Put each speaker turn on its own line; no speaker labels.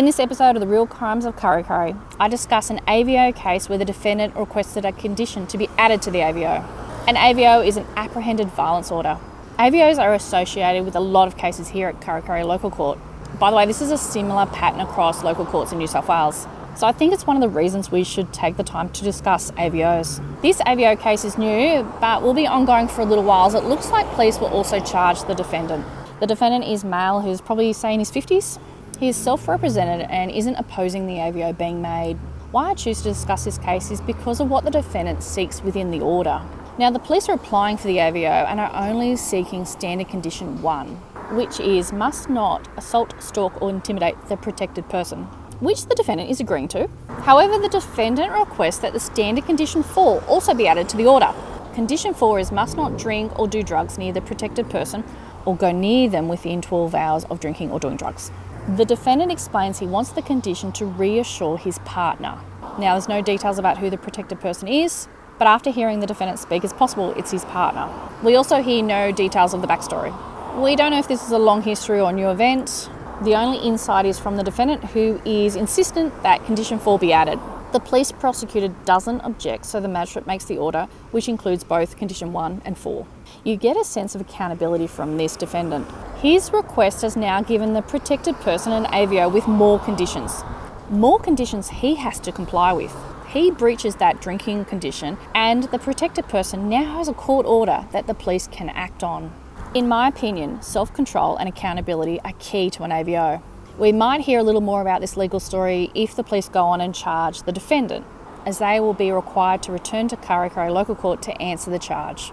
In this episode of The Real Crimes of Kurri Kurri, I discuss an AVO case where the defendant requested a condition to be added to the AVO. An AVO is an apprehended violence order. AVOs are associated with a lot of cases here at Kurri Kurri Local Court. By the way, this is a similar pattern across local courts in New South Wales. So I think it's one of the reasons we should take the time to discuss AVOs. This AVO case is new, but will be ongoing for a little while, as it looks like police will also charge the defendant. The defendant is male, who's probably say in his 50s. He is self-represented and isn't opposing the AVO being made. Why I choose to discuss this case is because of what the defendant seeks within the order. Now, the police are applying for the AVO and are only seeking standard condition 1, which is must not assault, stalk or intimidate the protected person, which the defendant is agreeing to. However, the defendant requests that the standard condition 4 also be added to the order. Condition 4 is must not drink or do drugs near the protected person or go near them within 12 hours of drinking or doing drugs. The defendant explains he wants the condition to reassure his partner. Now, there's no details about who the protected person is, but after hearing the defendant speak, it's possible it's his partner. We also hear no details of the backstory. We don't know if this is a long history or a new event. The only insight is from the defendant, who is insistent that condition 4 be added. The police prosecutor doesn't object, so the magistrate makes the order, which includes both condition 1 and 4. You get a sense of accountability from this defendant. His request has now given the protected person an AVO with more conditions. More conditions he has to comply with. He breaches that drinking condition, and the protected person now has a court order that the police can act on. In my opinion, self-control and accountability are key to an AVO. We might hear a little more about this legal story if the police go on and charge the defendant, as they will be required to return to Kurri Kurri Local Court to answer the charge.